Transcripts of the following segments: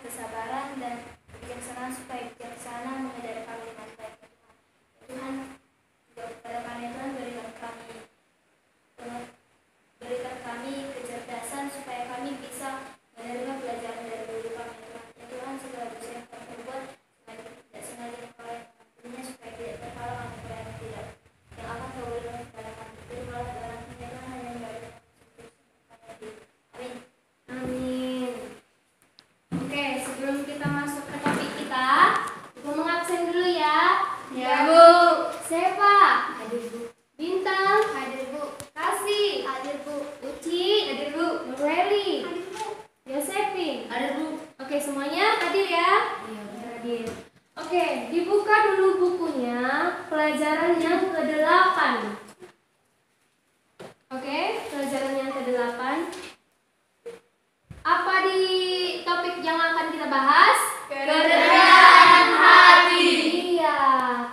kesabaran, dan kebijaksanaan supaya bijaksana menghadapi kami dengan baik. Tuhan juga kepada kami Tuhan berikan kami kecerdasan supaya kami bisa menerima pelajaran dari guru kami Tuhan. Ya Tuhan, segala dosa yang kami perbuat tidak sengaja oleh kami supaya tidak terhalang oleh yang tidak yang akan kau berikan kepada kami. Terimalah dalam Tuhan hanya baik. Amin. Amin. Oke, sebelum kita masuk ke topik kita, Ibu mengabsen dulu ya. Ya, Bu. Siapa? Hadir, Bu. Bintang. Hadir, Bu. Kasih. Hadir, Bu. Uci. Hadir, Bu. Nureli. Hadir, Bu. Yosefin. Hadir, Bu. Oke, semuanya hadir ya? Iya, Bu. Hadir. Oke, dibuka dulu bukunya, pelajaran yang ke-8. Oke, pelajaran yang ke-8. Apa di topik yang akan kita bahas? Kerendahan hati. Iya,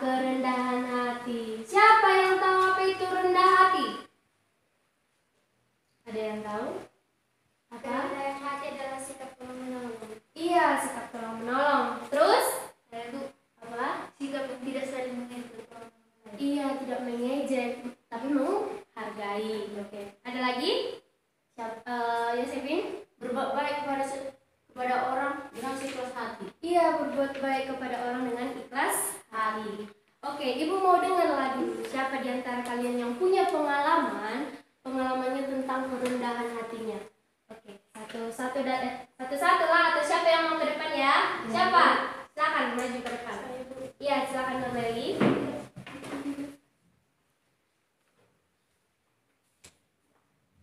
kerendahan hati. Siapa yang tahu apa itu rendah hati? Ada yang tahu? Apa? Kerendahan hati adalah sikap tolong menolong. Iya, sikap tolong menolong. Terus? Bu, Apa? sikap yang tidak saling mengejek. Iya, tidak mengejek, tapi menghargai. Oke. Ada lagi? Yosefin? Berbuat baik kepada orang dengan ikhlas hati. Iya, berbuat baik kepada orang dengan ikhlas hati. Oke, Ibu mau dengar lagi. Siapa di antara kalian yang punya pengalamannya tentang kerendahan hatinya? Oke, satu-satu lah. Atau siapa yang mau ke depan ya? Siapa? Silakan maju ke depan. Iya, silakan Nureli.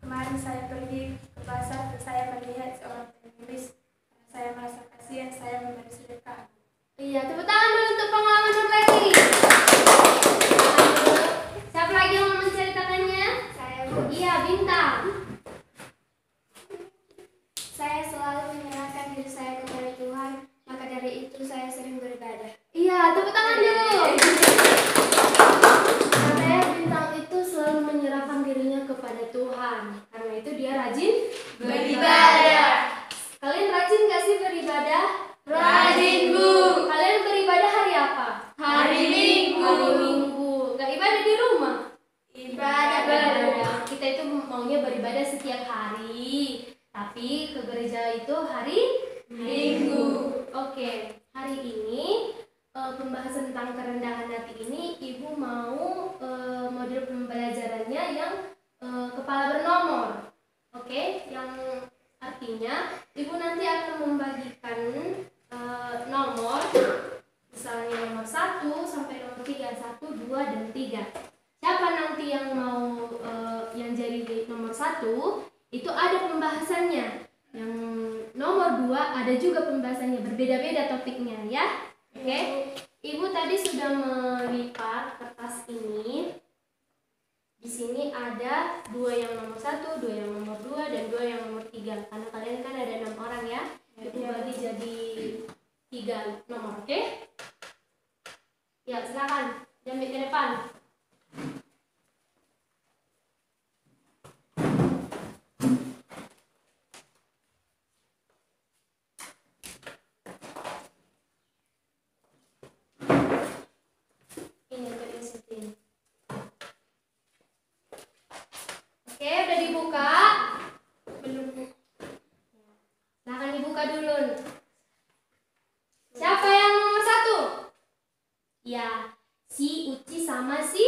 Kemarin saya pergi ke pasar dan saya melihat seorang pengemis. Saya merasa kasihan, saya memberi sedekah. Iya, tepuk tangan dulu untuk pengalaman Nureli. Siapa lagi yang mau menceritakannya? Saya, Bu. Iya, Bintang. Saya selalu menyerahkan diri saya kepada Tuhan, maka dari itu saya sering beribadah. Iya, tepuk tangan dulu. Katanya Bintang itu selalu menyerahkan dirinya kepada Tuhan. Karena itu dia rajin Beribadah. Kalian rajin gak sih beribadah? Rajin, Bu. Kalian beribadah hari apa? Hari Minggu. Hari Minggu. Gak ibadah di rumah? Ibadah. Kita itu maunya beribadah setiap hari. Tapi ke gereja itu hari Minggu. Oke, hari ini pembahasan tentang kerendahan hati ini Ibu mau model pembelajarannya yang kepala bernomor. Oke, yang artinya Ibu nanti akan membagikan nomor, misalnya nomor 1 sampai nomor 3, 1, 2, dan 3. Siapa nanti yang mau yang jadi nomor 1 itu ada pembahasannya. Yang nomor 2 ada juga pembahasannya, berbeda-beda topiknya ya. Oke. Ibu tadi sudah melipat kertas ini. Di sini ada 2 yang nomor 1, 2 yang nomor 2, dan 2 yang nomor 3. Karena kalian kan ada 6 orang ya. Ibu bagi jadi 3 nomor, oke? Ya, silakan. Jambi ke depan. Ini untuk disiplin. Oke, udah dibuka? Belum, Bu. Silahkan dibuka dulu. Siapa yang nomor 1? Ya, si Uci sama si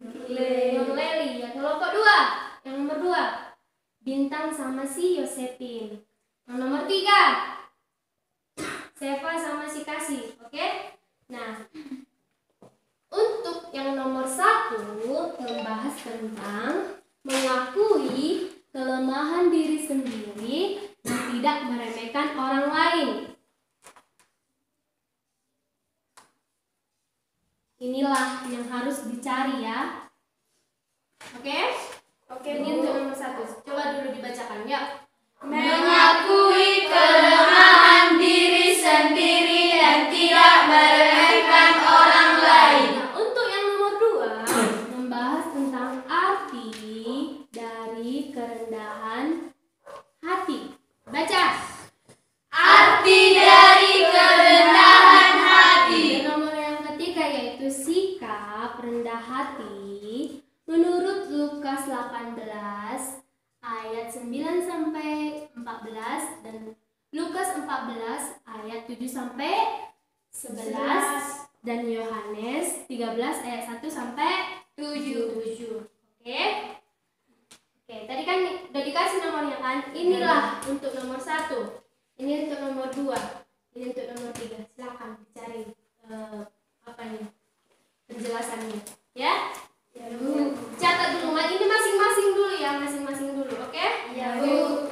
Nureli. Yang kelompok 2. Yang nomor 2, Bintang sama si Yosefin. Yang nomor 3, Seva sama si Kasih. Oke? Nah, untuk yang nomor 1 membahas tentang mengakui kelemahan diri sendiri dan tidak meremehkan orang lain. Inilah yang harus dicari ya. Oke? Oke, Ini Bu. untuk nomor 1. Coba dulu dibacakan ya. Mengakui kelemahan diri sendiri dan tidak meremehkan orang lain. Nah, untuk yang nomor 2 membahas tentang arti dari kerendahan hati. Baca. Arti dari 14 ayat 7 sampai 11 dan Yohanes 13 ayat 1 sampai 7. Oke. Oke, tadi kan udah dikasih nomornya kan? Inilah untuk nomor 1. Ini untuk nomor 2. Ini untuk nomor 3. Silakan cari apa nih penjelasannya, ya? Ya, Bu. Catat dulu. Ini masing-masing dulu ya, masing-masing dulu, oke? Ya, Bu.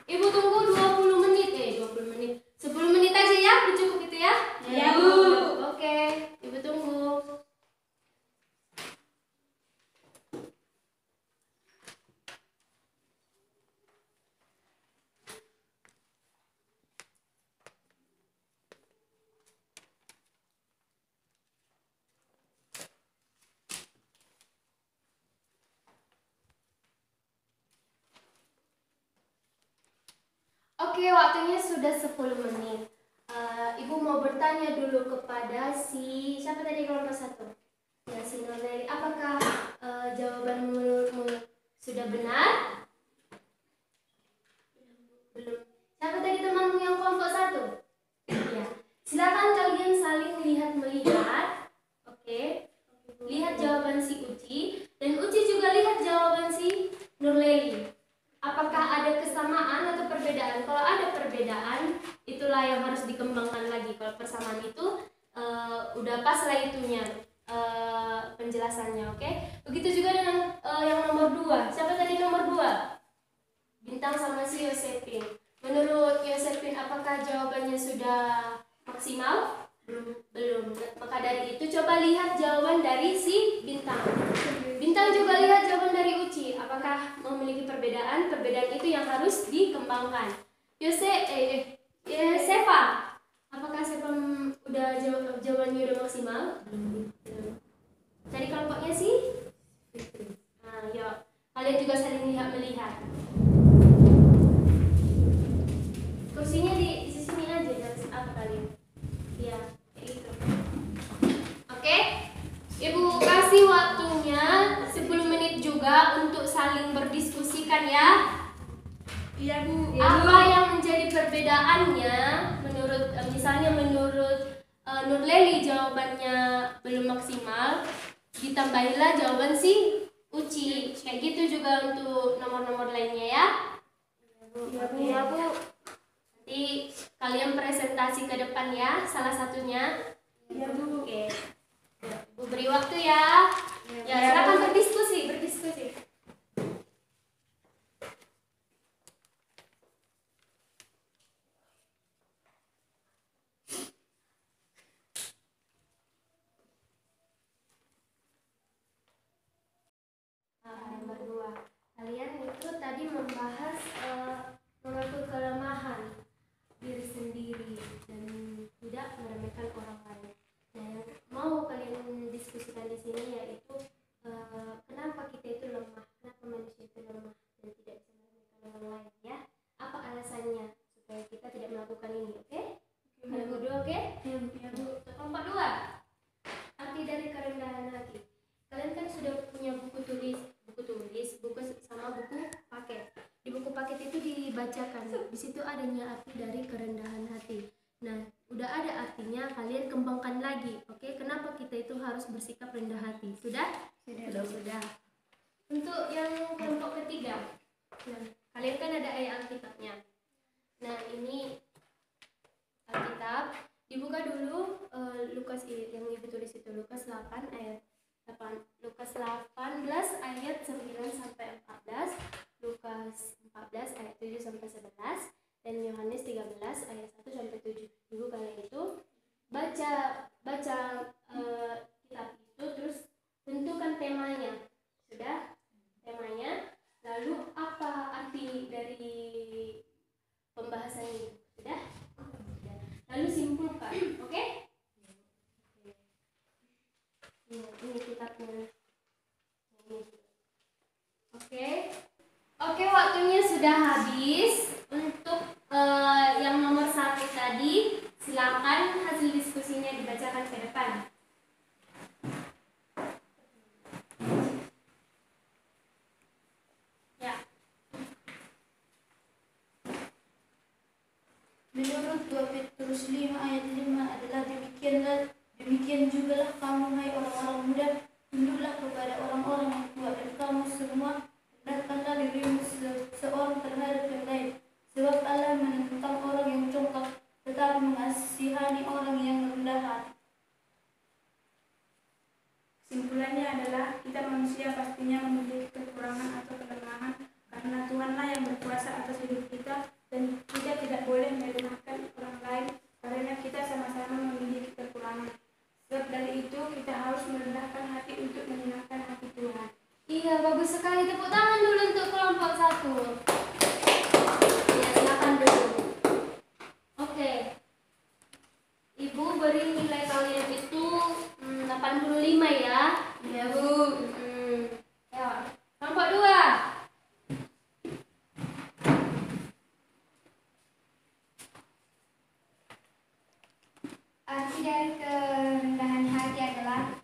Ibu tunggu 20 menit. 20 menit. 10 menit aja ya, cukup itu ya? Ya, Bu. Oke, Ibu tunggu. Oke, waktunya sudah 10 menit. Ibu mau bertanya dulu kepada siapa tadi kelompok 1? Ya, si Nordeli. Apakah jawaban menurutmu sudah benar? Belum. Siapa tadi temanmu yang kelompok 1? Ya. Silakan kalian saling melihat. Oke. Lihat jawaban si Uci dan Uci juga lihat jawaban si Nurleli. Apakah ada kesamaan atau perbedaan? Kalau ada perbedaan, itulah yang harus dikembangkan lagi. Kalau persamaan itu udah pas lah itunya penjelasannya, oke? Begitu juga dengan yang nomor 2. Siapa tadi nomor 2? Bintang sama si Yosepin. Menurut Yosepin, apakah jawabannya sudah maksimal? Belum. Maka dari itu coba lihat jawaban dari si Bintang. Bintang juga lihat jawaban dari Uci. Apakah memiliki perbedaan? Perbedaan itu yang harus dikembangkan. Sefa, apakah Sefa udah jawabannya udah maksimal? Belum. Cari kelompoknya sih. Nah, yuk. Kalian juga saling melihat. Kursinya di sini aja, jangan apa kalian. Ya, kayak gitu. Oke. Ibu kasih waktunya 10 menit juga untuk saling berdiskusikan ya. Iya, Bu. Apa yang menjadi perbedaannya menurut misalnya menurut Nurleli jawabannya belum maksimal, ditambahilah jawaban si Uci. Kayak gitu juga untuk nomor-nomor lainnya ya. Iya, Bu. Nanti kalian presentasi ke depan ya, salah satunya. Iya, Bu. Oke. Bu beri waktu ya. Ya, silakan berdiskusi. Nomor 2. Kalian itu tadi membahas mengakui kelemahan diri sendiri dan tidak meremehkan orang lain. Nah, yang mau kalian diskusikan di sini yaitu kenapa kita itu lemah, kenapa manusia itu lemah dan tidak bisa meremehkan orang lain ya? Apa alasannya supaya kita tidak melakukan ini? Oke? Kalian berdua oke? Ya, Bu. Kelompok 2. Arti dari kerendahan hati. Kalian kan sudah punya buku sama buku paket. Di buku paket itu dibacakan. Di situ adanya arti dari kerendahan hati. Nah, udah ada artinya, kalian kembangkan lagi. Oke, kenapa kita itu harus bersikap rendah hati? Sudah? Sudah. Untuk yang kelompok ketiga. Nah, kalian kan ada ayat Alkitabnya. Nah, ini Alkitab. Dibuka dulu Lukas yang ibu tulis itu, Lukas 8 ayat 8, Lukas 18 ayat 9 sampai 14, Lukas 14 ayat 7 sampai 11, dan Yohanes 13 ayat 1 sampai 7. Ibu kalian itu baca kitab itu, terus tentukan temanya. Sudah? Temanya. Lalu apa arti dari pembahasan itu? Sudah? Lalu simpulkan, oke? Ini kitabnya. Oke, waktunya sudah habis. Untuk yang nomor 1 tadi, silakan hasil diskusinya dibacakan ke depan. Ya. menurut 2 Petrus 5 ayat 5 adalah demikian jugalah kamu hai orang-orang muda, tunduklah kepada orang-orang yang tua, dan kamu semua rendahkanlah dirimu seorang terhadap yang lain, sebab Allah menentang orang yang congkak tetapi mengasihani orang yang rendah hati. Kesimpulannya adalah kita manusia pastinya memiliki kekurangan atau kelemahan, karena Tuhanlah yang berkuasa atas hidup kita, dan kita tidak boleh merendahkan orang lain karena kita sama-sama memiliki kekurangan. Sebab dari itu kita harus merendahkan hati untuk menyenangkan hati Tuhan. Iya, bagus sekali. Tepuk tangan dulu untuk kelompok 1. Ya, silakan dulu. Oke. Ibu beri nilai kalian itu 85 ya. Ya Bu. Ya. Kelompok 2. Arti dari kerendahan hati adalah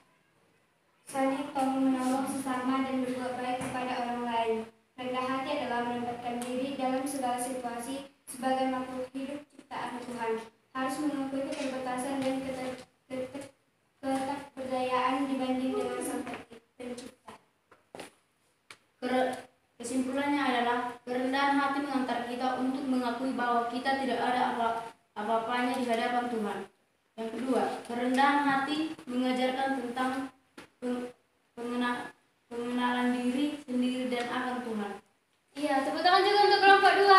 saling tolong-menolong sesama dan berbuat baik kepada orang lain. Rendah hati adalah menempatkan diri dalam segala situasi sebagai makhluk hidup ciptaan Tuhan. Harus mengakui keterbatasan dan ketakberdayaan dibanding dengan Sang Pencipta. Kesimpulannya adalah kerendahan hati mengantar kita untuk mengakui bahwa kita tidak ada apa-apanya di hadapan Tuhan. Yang kedua, kerendahan hati mengajarkan tentang pengenalan diri sendiri dan akan Tuhan. Iya, tepuk tangan juga untuk kelompok 2.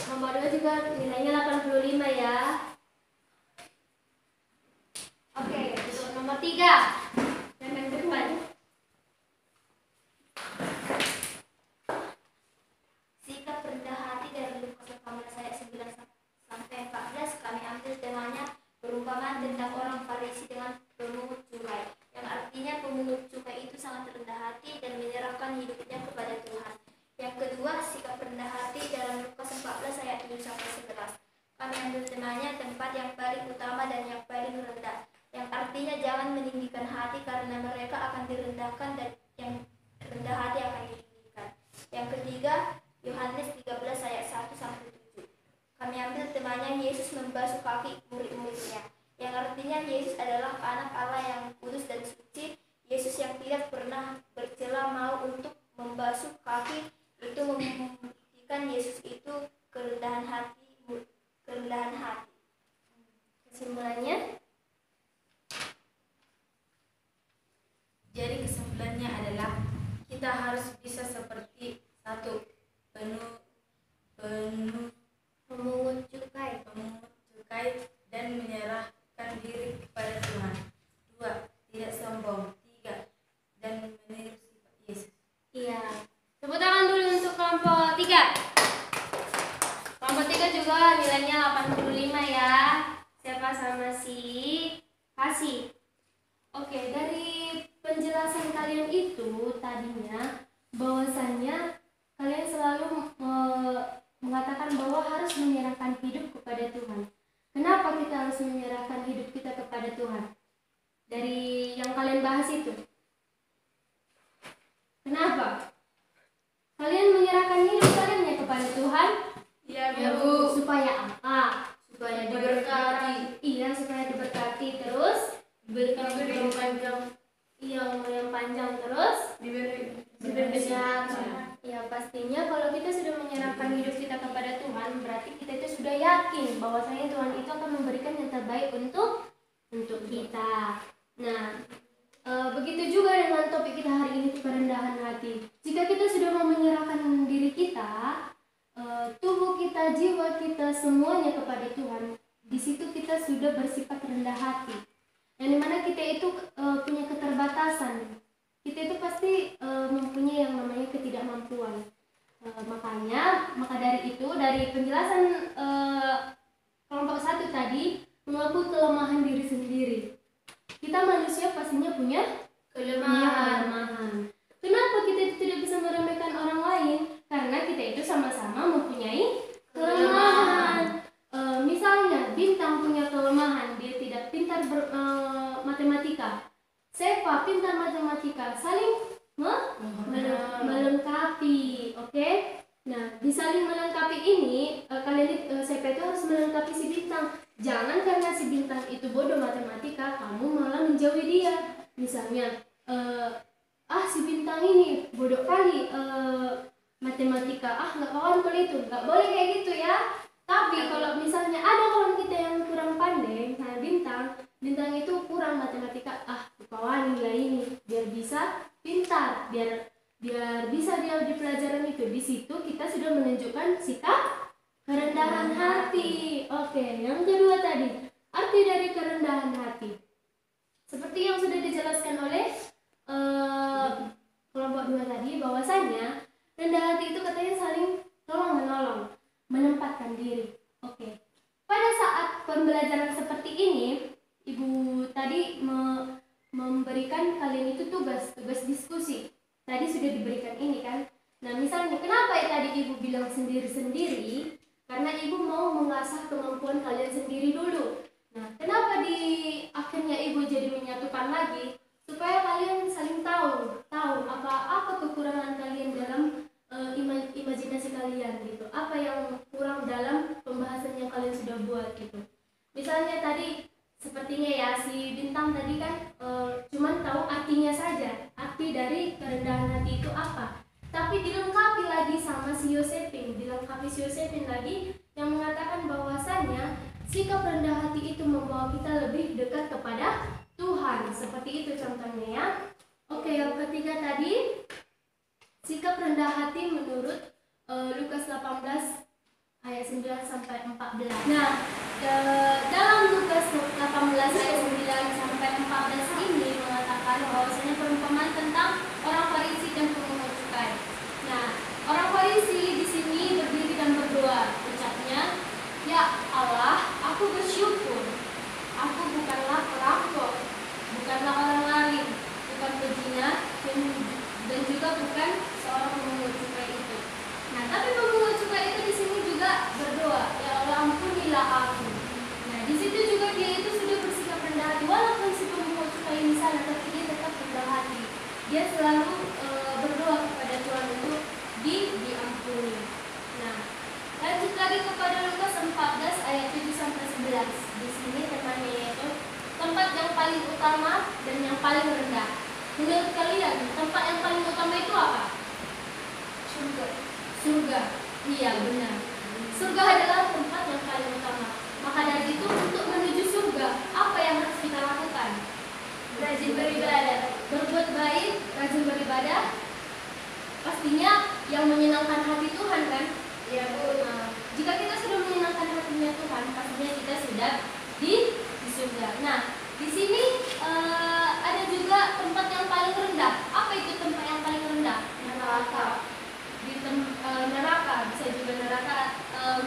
Kelompok 2 juga nilainya 85 ya. Oke, untuk nomor 3. Dan yang depan. Sikap rendah hati dari Lukas 18 ayat 9 sampai 14 kami ambil temanya perumpamaan tentang orang Farisi dengan pemungut cukai, yang artinya pemungut cukai itu sangat rendah hati dan menyerahkan hidupnya kepada Tuhan. Yang kedua, sikap rendah hati dalam Lukas 14 ayat 7 sampai 11. Kami ambil temanya tempat yang paling utama dan yang paling rendah, yang artinya jangan meninggikan hati karena mereka akan direndahkan dan yang rendah hati akan ditinggikan. Yang ketiga, Yohanes 13 ayat 1 sampai 7. Kami ambil temanya Yesus membasuh kaki murid-muridnya, yang artinya Yesus adalah anak Allah yang kudus dan suci. Yesus yang tidak pernah bercela mau untuk membasuh kaki itu membuktikan Yesus itu kerendahan hati. Kesimpulannya, Jadi kesimpulannya adalah kita harus bisa seperti 1. Pemungut cukai. Pemungut cukai dan menyerahkan diri kepada Tuhan. 2. Tidak sombong. 3. Dan meniru sifat Yesus. iya. Tepuk tangan dulu untuk kelompok 3. Kelompok 3 juga nilainya 85 ya. Siapa sama si Kasih. Oke, dari penjelasan kalian itu tadinya bahwasannya kalian selalu mengatakan bahwa harus menyerahkan hidup kepada Tuhan. Kenapa kita harus menyerahkan hidup kita kepada Tuhan? Dari yang kalian bahas itu. Kenapa? Kalian menyerahkan hidup kalian kepada Tuhan? Iya Bu. Supaya apa? Supaya diberkati. Iya, supaya diberkati, terus Diberikan umur panjang. iya, umur yang panjang, terus diberi kesehatan. Ya, pastinya kalau kita sudah menyerahkan hidup kita kepada Tuhan, berarti kita itu sudah yakin bahwasanya Tuhan itu akan memberikan yang terbaik untuk kita. Nah, begitu juga dengan topik kita hari ini, kerendahan hati. Jika kita sudah mau menyerahkan diri kita, tubuh kita, jiwa kita, semuanya kepada Tuhan, di situ kita sudah bersifat rendah hati. Yang dimana kita itu punya keterbatasan. Kita itu pasti mempunyai yang namanya ketidakmampuan. Maka dari itu, dari penjelasan kelompok 1 tadi, mengakui kelemahan diri sendiri. Kita manusia pastinya punya kelemahan. Kenapa kita itu tidak bisa meremehkan orang lain? Karena kita itu sama-sama mempunyai kelemahan. Misalnya Bintang punya kelemahan, dia tidak pintar matematika. Seva pintar matematika, saling melengkapi, oke? Nah, di saling melengkapi ini, CP itu harus melengkapi si bintang. Jangan karena si bintang itu bodoh matematika, kamu malah menjauhi dia. Misalnya, si bintang ini bodoh kali matematika, nggak kawan kalau itu, nggak boleh kayak gitu ya. Tapi kalau misalnya ada kawan kita yang kurang pandai, misalnya bintang itu kurang matematika, kawan nilai ini biar bisa pintar, biar bisa dia di pelajaran itu. Di situ kita sudah menunjukkan sikap kerendahan hati. Oke, yang kedua tadi, arti dari kerendahan hati. Seperti yang sudah dijelaskan oleh kelompok 2 tadi, bahwasanya rendah hati itu katanya saling tolong menolong, menempatkan diri. Oke. Pada saat pembelajaran seperti ini, Ibu tadi memberikan kalian itu tugas diskusi. Tadi sudah diberikan ini kan. Nah, misalnya kenapa ya tadi Ibu bilang sendiri-sendiri? Karena Ibu mau mengasah kemampuan kalian sendiri dulu. Nah, kenapa di akhirnya Ibu jadi menyatukan lagi? Supaya kalian saling tahu apa kekurangan kalian dalam imajinasi kalian gitu. Apa yang kurang dalam pembahasan yang kalian sudah buat gitu. Misalnya tadi sepertinya ya si bintang tadi kan cuman tahu artinya saja, arti dari kerendahan hati itu apa. Tapi dilengkapi lagi sama si Yosefin lagi yang mengatakan bahwasanya sikap rendah hati itu membawa kita lebih dekat kepada Tuhan. Seperti itu contohnya ya. Oke, yang ketiga tadi sikap rendah hati menurut Lukas 18 ayat 9 sampai 14. Nah, dalam Lukas 18 ayat 9 sampai 14 ini mengatakan bahwasanya perumpamaan tentang orang Farisi dan pemungut cukai. Nah, orang Farisi di sini berdiri dan berdoa, ucapnya, "Ya Allah, aku bersyukur. Aku bukanlah perampok, bukanlah orang lain, bukan pezina, dan juga bukan seorang pemungut cukai itu." Nah, tapi pemungut cukai itu di sini juga berdoa, "Ya Allah, ampunilah aku." Nah, di situ juga dia itu sudah bersikap rendah hati, walaupun si pemungut cukai ini salah, tapi dia tetap rendah hati. Dia selalu berdoa kepada Tuhan untuk diampuni. Nah, lanjut lagi kepada Lukas 14 ayat 7 sampai 11. Di sini temanya yaitu tempat yang paling utama dan yang paling rendah. Menurut kalian, tempat yang paling utama itu apa? Surga. Iya, benar. Surga adalah tempat yang paling utama. Maka dari itu, untuk menuju surga, apa yang harus kita lakukan? Rajin beribadah. Berbuat baik, rajin beribadah. Pastinya yang menyenangkan hati Tuhan kan? Iya, Bu. Nah, jika kita sudah menyenangkan hatinya Tuhan, pastinya kita sudah di surga. Nah, di sini ada juga tempat yang paling rendah. Apa itu tempat yang paling rendah? Neraka. Neraka, bisa juga neraka.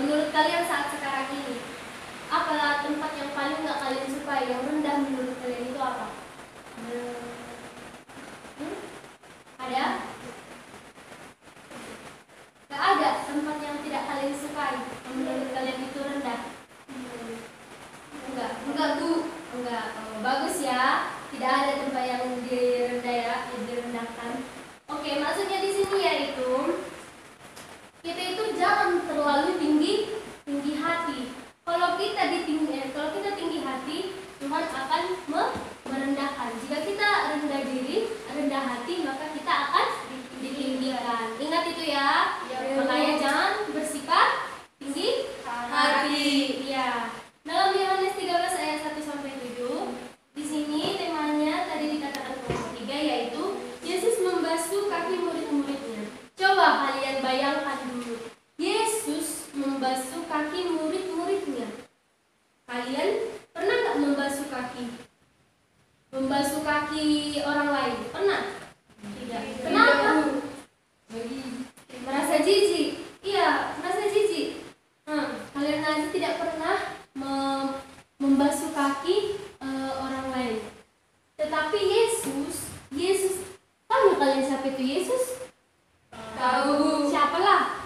Menurut kalian saat sekarang ini, apalah tempat yang paling nggak kalian sukai, yang rendah menurut kalian itu apa? Ada? Gak ada tempat yang tidak kalian sukai, yang menurut kalian itu rendah? Enggak Bu, enggak. Bagus ya, tidak ada tempat yang direndahkan. Oke, maksudnya di sini yaitu kita itu jangan terlalu tinggi hati. Kalau kita tinggi hati, Tuhan akan merendahkan. Jika kita rendah hati, maka kita akan ditinggikan. Ingat itu ya. Makanya jangan bersikap tinggi hati. Ya. Dalam Yohanes 13 ayat 1 sampai 7, di sini temanya tadi dikatakan kelompok 3 yaitu Yesus membasuh kaki murid-muridnya. Coba kalian bayangkan dulu, Yesus membasuh kaki murid-muridnya. Kalian pernah nggak membasuh kaki? Membasuh kaki orang lain? Pernah? Tidak. Kenapa? Merasa jijik. Iya, merasa jijik. Kalian aja tidak pernah membasuh kaki orang lain. Tetapi Yesus, tahu kalian siapa itu Yesus? Tahu. Siapalah?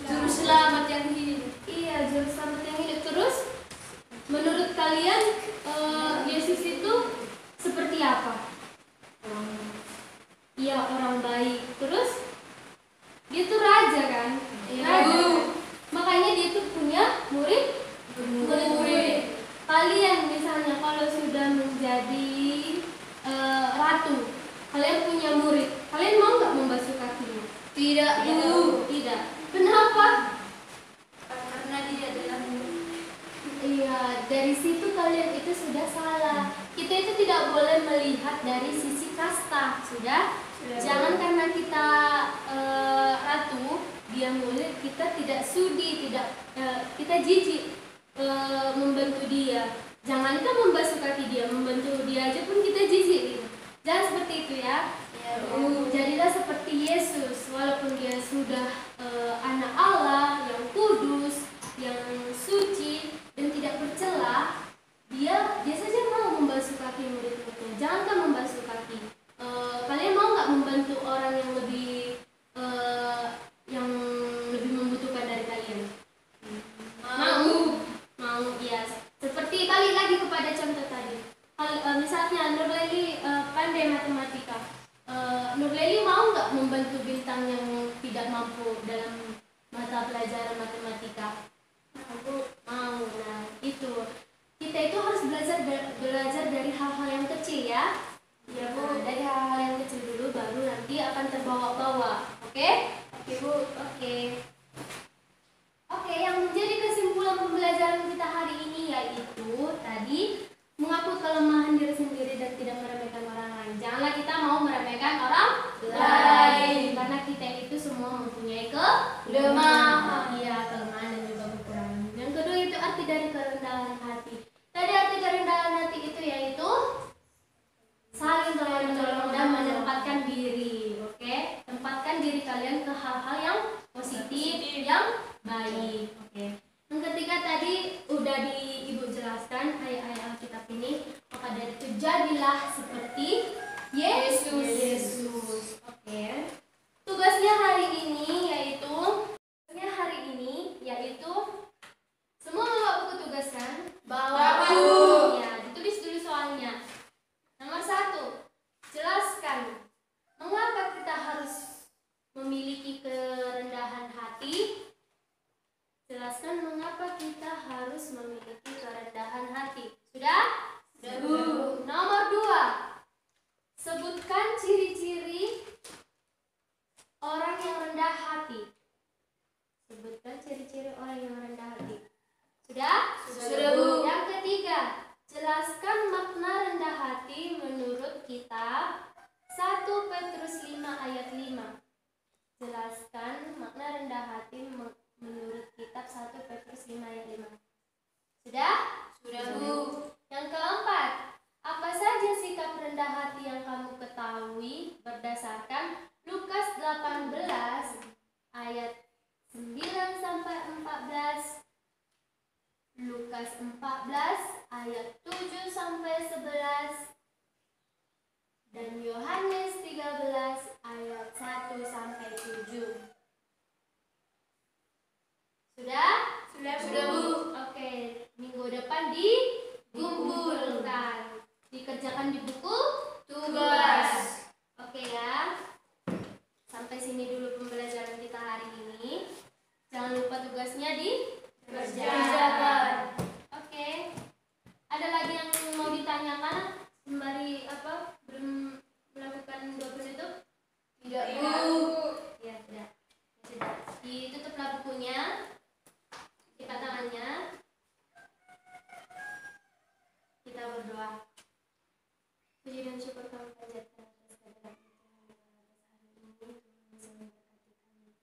Juru selamat yang hidup. Iya, juru selamat yang hidup. Terus, menurut kalian Yesus itu seperti apa? Iya, orang baik. Terus, dia tuh raja Bu. Tidak. Kenapa? Karena dia adalah Iya, dari situ kalian itu sudah salah. Kita itu tidak boleh melihat dari sisi kasta, sudah? Jangan karena kita ratu, dia murid, kita tidak sudi, kita jijik membantu dia. Jangankan membasuh kaki dia, membantu dia aja pun kita jijik gitu. Jangan seperti itu ya. Jadilah seperti Yesus, walaupun dia sudah anak Allah yang kudus, yang suci dan tidak bercela, dia saja mau membasuh kaki murid-muridnya. Jangankan membasuh kaki. Kalian mau nggak membantu orang yang lebih membutuhkan dari kalian? Mau ya. Seperti balik lagi kepada contoh tadi. Misalnya Nurleli pandai matematika. Nurleli mau nggak membantu Bintang yang tidak mampu dalam mata pelajaran matematika? Mau. Nah, itu kita itu harus belajar dari hal-hal yang kecil ya. Ya Bu, dari hal-hal yang kecil dulu baru nanti akan terbawa-bawa. Oke? Oke Bu, oke. Oke, yang menjadi kesimpulan pembelajaran kita hari ini yaitu tadi mengakui kelemahan diri sendiri dan tidak meremehkan orang lain. Janganlah kita mau meremehkan orang lain, karena kita itu semua mempunyai kelemahan. Iya, kelemahan dan juga kekurangan. Yang kedua itu arti dari kerendahan hati. Tadi arti kerendahan hati itu yaitu saling tolong-menolong dan menempatkan diri. Oke? Tempatkan diri kalian ke hal-hal yang positif, yang baik. Oke. Yang ketiga tadi udah Ibu jelaskan ayat-ayat Alkitab ini. Maka dari itu jadilah seperti Yesus. Oke. Tugasnya hari ini yaitu semua bawa buku tugas kan? Bawa buku. Ya, ditulis dulu soalnya. Nomor 1, jelaskan mengapa kita harus memiliki kerendahan hati. Jelaskan mengapa kita harus memiliki kerendahan hati. Sudah? Sudah, Bu. Nomor 2, sebutkan ciri-ciri orang yang rendah hati. Sebutkan ciri-ciri orang yang rendah hati. Sudah? Sudah, Bu. Yang ketiga, jelaskan makna rendah hati menurut kitab 1 Petrus 5 ayat 5. Jelaskan makna rendah hati menurut kitab 1 Petrus 5 ayat 5. Sudah? Sudah, Bu. Yang keempat, apa saja sikap rendah hati yang kamu ketahui berdasarkan Lukas 18 ayat 9 sampai 14, Lukas 14 ayat 7 sampai 11, dan Yohanes 13 ayat 1 sampai 7. Sudah? Sudah, Bu. Oke, minggu depan dikumpulkan. Dikerjakan di buku tugas. Oke ya. Sampai sini dulu pembelajaran kita hari ini. Jangan lupa tugasnya dikerjakan. Oke. Ada lagi yang mau ditanyakan sembari belum melakukan 20 itu? Tidak, Bu. Ya, tidak. Sudah. Ditutuplah bukunya. Lipat tangannya. Kita berdoa. Puji dan syukur kami panjatkan atas kehadiran Tuhan dalam hari ini. Tuhan bisa memberkati kami.